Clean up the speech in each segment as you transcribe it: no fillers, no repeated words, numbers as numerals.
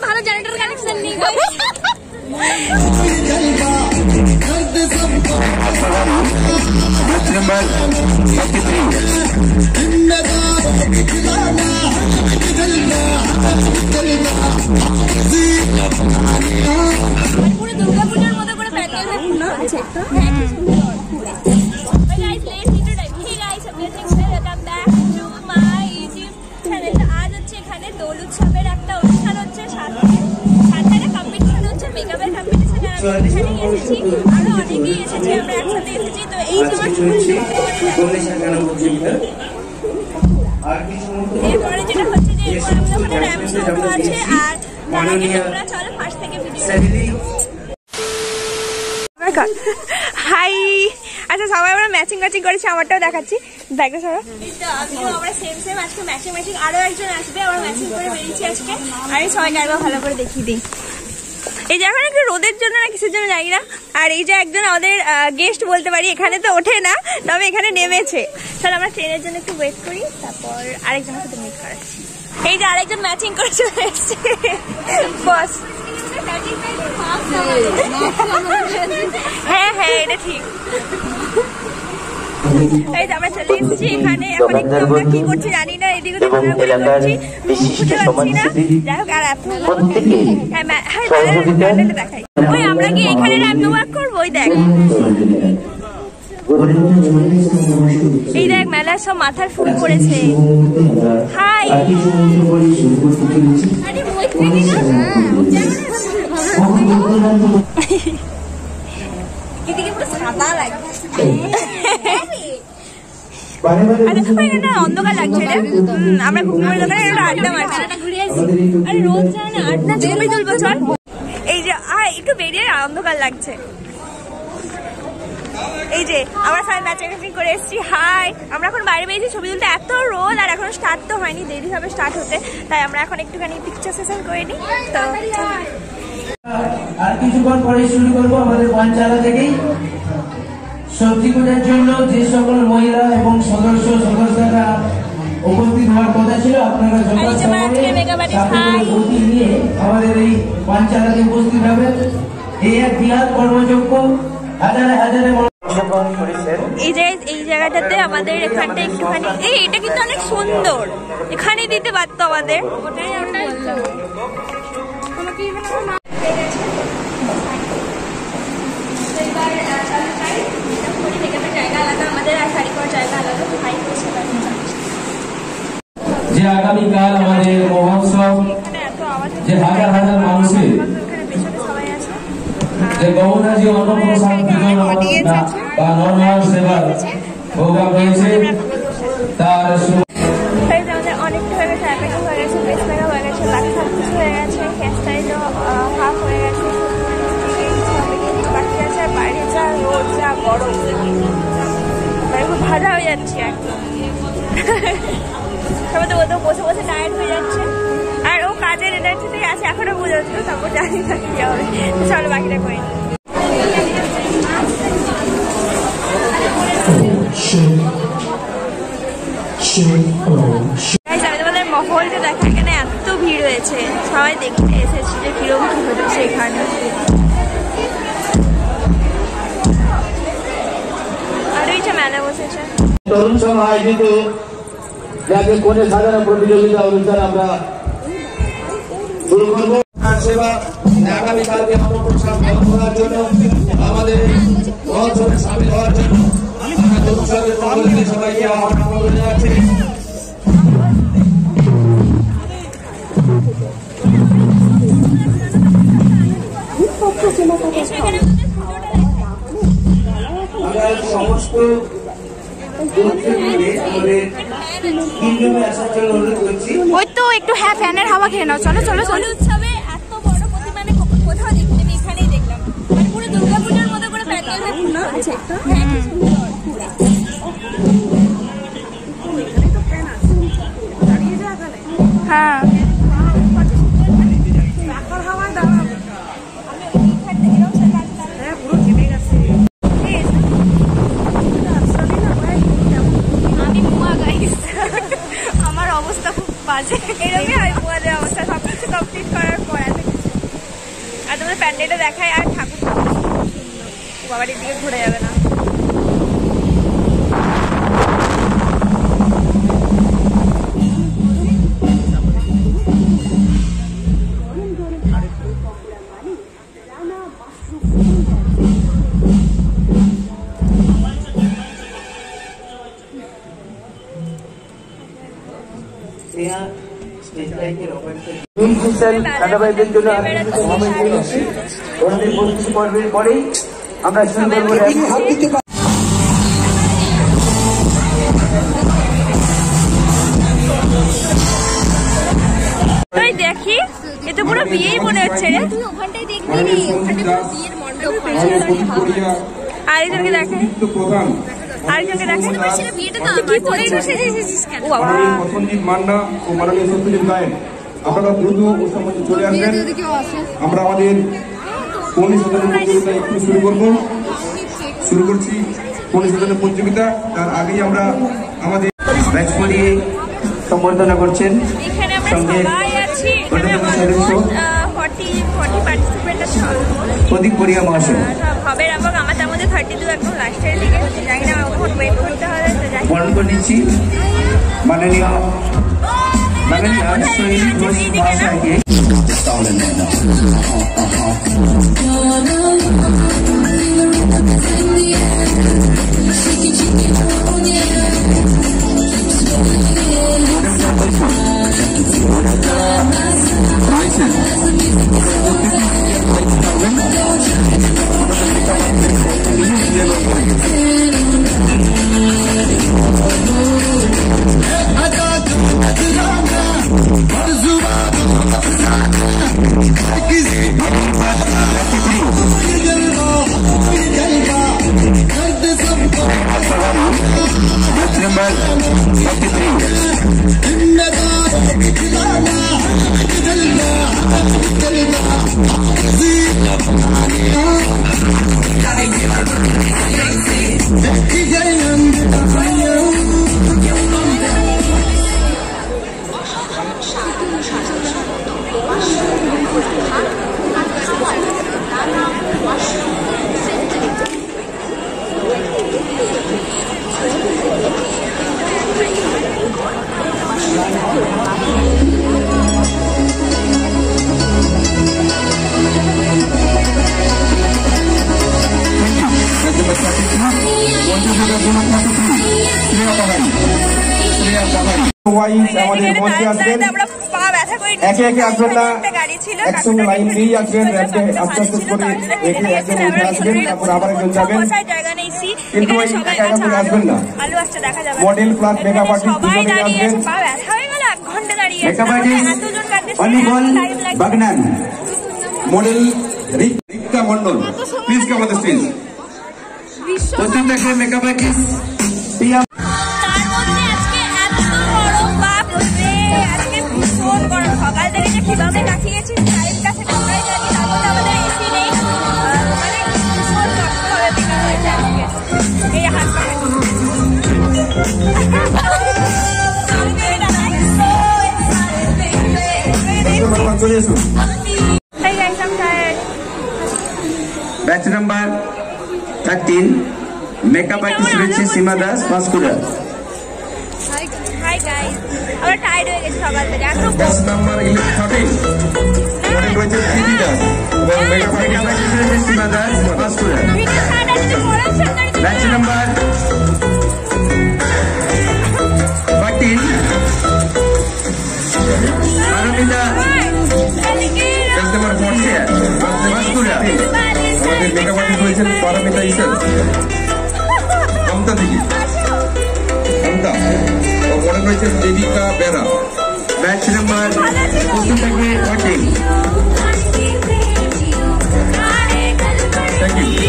ভালো generator connection নেই। পুরো দুর্গাপূজার মতো করে প্যান্ডেল আছে। আজ হচ্ছে এখানে দোল উৎসবের একটা অনুষ্ঠান হচ্ছে, সাথে কম্পিটিশন হচ্ছে, মেকআপের কম্পিটিশন। এখানে এসেছি, আরো অনেকেই এসেছি, আমরা একসাথে এসেছি। তো এই তোমার এরপরে যেটা হচ্ছে যে এরপর আমাদের র্যাম্প শো আছে। আর আমরা চলো ফার্স্ট থেকে ভিডিও। হাই, আচ্ছা সবাই আমরা ম্যাচিং করেছি, আমারটাও দেখাচ্ছি। দেখো সবাই, আমিও আমরা সেম আজকে ম্যাচিং। আরো একজন আসবে, আমরা ম্যাচিং করে বেরিয়েছি আজকে। আমি সবাইকে একবার ভালো করে দেখিয়ে দিই। এই যে এখন একটু রোদের জন্য না কিসের জন্য জানি না। আর এই যে একজন আমাদের গেস্ট বলতে পারি, এখানে তো ওঠে না, তবে এখানে নেমেছে। তাহলে আমরা ট্রেনের জন্য একটু ওয়েট করি, তারপর আরেকজনের সাথে মিট করাচ্ছি। এই যে আরেকজন ম্যাচিং করে চলে এসছে বস। হ্যাঁ এটা ঠিক। এই আমরা চলে এসেছি এখানে। এখন একটু আমরা কি করছি জানি না, এদিকে করছি বুঝতে পারছি না। যাই হোক, আর দেখাই। ওই আমরা কি এখানে র্যাম্প ওয়াক করবো? ওই দেখ, এই দেখ মেলার সব মাথার ফুল করেছে। হাই, এদিকে পুরো সাদা লাগছে। অন্ধকার লাগছে রে। আমরা ঘুমের দোকানে আড্ডা মারছি। আরে রোজ যায় না আড্ডা, ছবি তুলবো চল। এই যে একটু বেরিয়ে অন্ধকার লাগছে। এই যে আমরা সবাই ম্যাচিং করে এসেছি। হাই, আমরা এখন বাইরে বেরিয়েছি ছবি তুলতে। এত রোদ, আর এখনো স্টার্ট তো হয়নি, দেরি হবে স্টার্ট হতে। তাই আমরা এখন একটুখানি পিকচার সেশন করে নিই। তো আর কিছুক্ষণ পরে শুরু করবো আমাদের পাঞ্চালা থেকেই। সবজি পূজার জন্য যে সকল মহিলা এবং সদস্যরা উপস্থিত হওয়ার কথা ছিল, আপনারা নিয়ে আমাদের এই পাঞ্চালাতে উপস্থিত হবেন। এই এক বিরাট কর্মযজ্ঞ, হাজারে এই জায়গাটাতে আমাদের এখানটা একটুখানি, এটা কিন্তু অনেক সুন্দর, এখানে দিতে পারতো আমাদের। যে আগামীকাল আমাদের মহোৎসব, যে হাজার মানুষের যে গৌরাজি অন্নপ্রসাদ বা নরনারায়ণ সেবার প্রোগ্রাম রয়েছে, তার অনেকটা হয়ে গেছে, অ্যাপেটিস হয়ে গেছে, ফেস মেকআপ হয়ে গেছে, বাকি সব কিছু হয়ে গেছে, হেয়ার স্টাইলও হাফ হয়ে গেছে, বাকি আছে। বাইরে যা রোদ, যা গরম, খুব ভাজা হয়ে যাচ্ছে একদম। সবাই তো ওদের বসে বসে টায়ার্ড হয়ে যাচ্ছে, আর ও কাজের এনার্জিতেই আছে এখনো বোঝাচ্ছিল। তারপর জানি না কি হবে, চলো বাকিটা করে নিই। আমি তোমাদের মহলটা দেখা, এখানে এত ভিড় হয়েছে, সবাই দেখতে এসেছি যে কিরকম কি হচ্ছে এখানে। আর ওই যে মেলা বসেছে। তরুণ সংঘ আয়োজিত কোনে সাধারণ প্রতিযোগিতা অনুষ্ঠান আমরা শুরু করবো। সেবা আগামীকালকে অন্নপ্রসাদ গ্রহণ করার জন্য, আমাদের মহোৎসবে সামিল হওয়ার জন্য আমরা তরুণ সংঘের পক্ষ থেকে সবাইকে আমন্ত্রণ জানাচ্ছি। আমরা সমস্ত ওই তো একটু ফ্যানের হাওয়া খেয়ে নাও। চলো চলো চলো। উৎসবে এত বড় প্রতিমানে কোথাও দেখতে নেই, এখানেই দেখলাম। মানে পুরো দুর্গাপূজার মতো করে প্যান্ডেল আছে। হ্যাঁ, আমার অবস্থা খুব বাজে এরকমই হয় পোয়াদের অবস্থা সবকিছু কমপ্লিট করার পর এত কিছু। আর তোমাদের প্যান্ডেলটা দেখায় আর ঠাকুর বাবার দিকে ঘুরে যাবে না। পরেই আমরা শুরু করবো। দেখি এ তো পুরো বিয়েই মনে হচ্ছে রে। ওখানটাই দেখবি ওখানে পুরো বিয়ের মণ্ডপ। আরেকজনকে দেখে আরেকজনকে দেখে বিয়েটা তো কি পরেই বসেছিস কেন? ও বাবা প্রসঞ্জিৎ মান্না ও মাননীয় সত্যজিৎ গায়েন আপনারা দ্রুত ওর সম্বন্ধে চলে আসবেন। আমরা আমাদের কৌনি সাধনের প্রতিযোগিতা একটু শুরু করছি কৌনি সাধনের প্রতিযোগিতা। তার আগেই আমরা আমাদের ব্যাচ পরিয়ে সম্বর্ধনা করছেন। এখানে আমরা সবাই আছি, এখানে অলমোস্ট 40 পার্টিসিপেন্ট আছে প্রদীপ পরিয়া মহাশয় হবে এবং আমার তার মধ্যে 32 একদম লাস্টের দিকে জানি না কখন ওয়েট করতে হবে। তো যাই বরণ করে নিচ্ছি মাননীয় শৈলী ঘোষ মহাশয়কে। আমাদের মঞ্চে আসবেন, একে একে আসবেন না, একসঙ্গে লাইন দিয়েই আসবেন। আস্তে আস্তে করে একে একজন উঠে আসবেন, তারপর আবার একজন যাবেন, কিন্তু ওই একা একা করে আসবেন না। মডেল প্লাস মেকআপ আর্টিস্ট দুজনেই আসবেন। Makeup artist Anibal Bagnan, model Rikta Mondal, please come on the stage. প্রথম দেখে মেকআপ আর্টিস্ট প্রিয়া। সকাল থেকে যে কিভাবে কাটিয়েছি টাইম কাছে কামড়াই যাচ্ছি, তার মধ্যে আমাদের এসি নেই, মানে ভীষণ কষ্ট হবে বেকার হয়েছে আজকে। এই হাত চলে এসো। ব্যাচ নাম্বার 13 মেকআপ আর্টিস্ট রয়েছে সীমা দাস পাঁশকুড়া। হাই গাইস, আমরা টায়ার্ড হয়ে গেছি সকাল থেকে। একদম ব্যাচ নাম্বার 13 মডেল রয়েছে সীমা দাস এবং মেকআপ আর্টিস্ট রয়েছে Seema Das Panskura. Batch number 14 Arabinda. Batch number 14 Panskura. আমাদের মেকআপ আর্টিস্ট রয়েছেন পারমিতা ইসেল আমতা থেকে, আমতা। মডেল রয়েছে দেবিকা বেরা। ব্যাচ নাম্বার 14 থেকে 14। Thank you.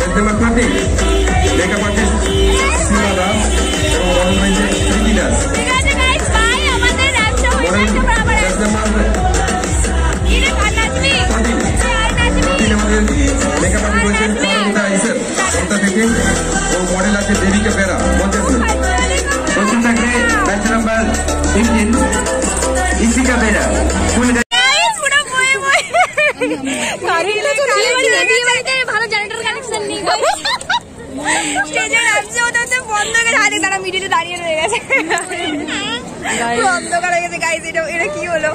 Batch number 20 makeup artist Seema Das এবং মডেল রয়েছে Preeti Das. Model batch number 14 আমাদের মেকআপ আর্টিস্ট রয়েছেন পারমিতা ইসেল আমতা থেকে এবং মডেল আছে দেবিকা বেরা মঞ্চে। প্রথম থাকে ব্যাচ নাম্বার इसी का बेटा ভালো জেনারেটর কানেকশন নেই স্টেজে নাচছে ওটা বন্ধ করে হাতে তারা মিডিলে দাঁড়িয়ে রয়ে গেছে অন্ধকার হয়ে গেছে গাইজ এটা কি হলো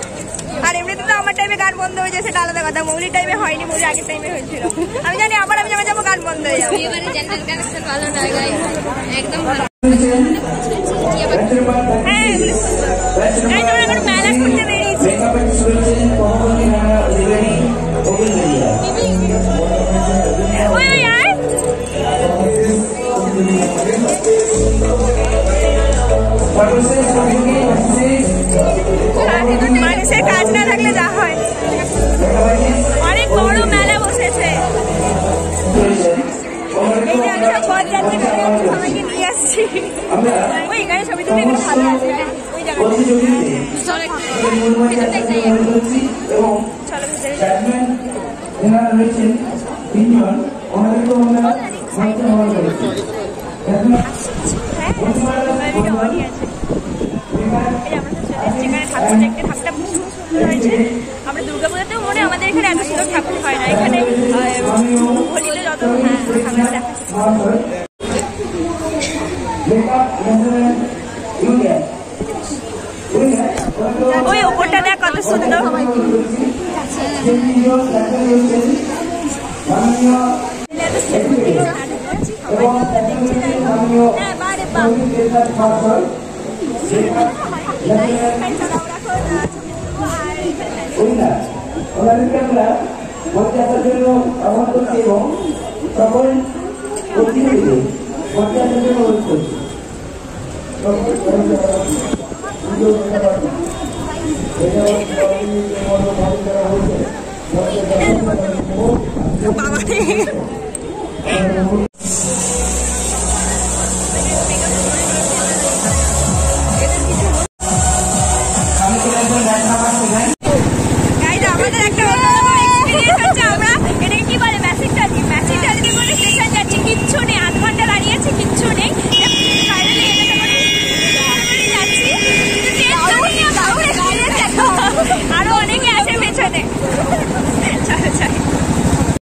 আর এমনিতে তো আমার টাইমে গান বন্ধ হয়ে যায় সেটা আলাদা কথা মৌলির টাইমে হয়নি মৌলি আগের টাইমে হয়েছিল আমি জানি আবার আমি যাবো গান বন্ধ হয়ে যাবে এবারে জেনারেটর কানেকশন ভালো না গাইজ একদম ভালো হ্যাঁ গাইজ আমরা এখন মেলা করতে বেরিয়েছি ওই यार মানুষের কাজ না থাকলে যা হয় অনেক বড় মেলা বসেছে এই যে আমি সব পথ যাত্রী সবাইকে নিয়ে আসছি ওই এখানে ছবি তুলে এখানে ভালো আছে ওই জায়গাটা চলো আমরা দুর্গাপূজাতেও মনে আমাদের এখানে এত সুন্দর ঠাকুর হয় না এখানে হোলিতে যত ওই ওপরটা দেখ কত সুন্দর ওনাদেরকে আমরা মঞ্চে আসার জন্য আহ্বান করছি এবং সকল অতিথিদের মঞ্চে আসার জন্য অনুরোধ করছি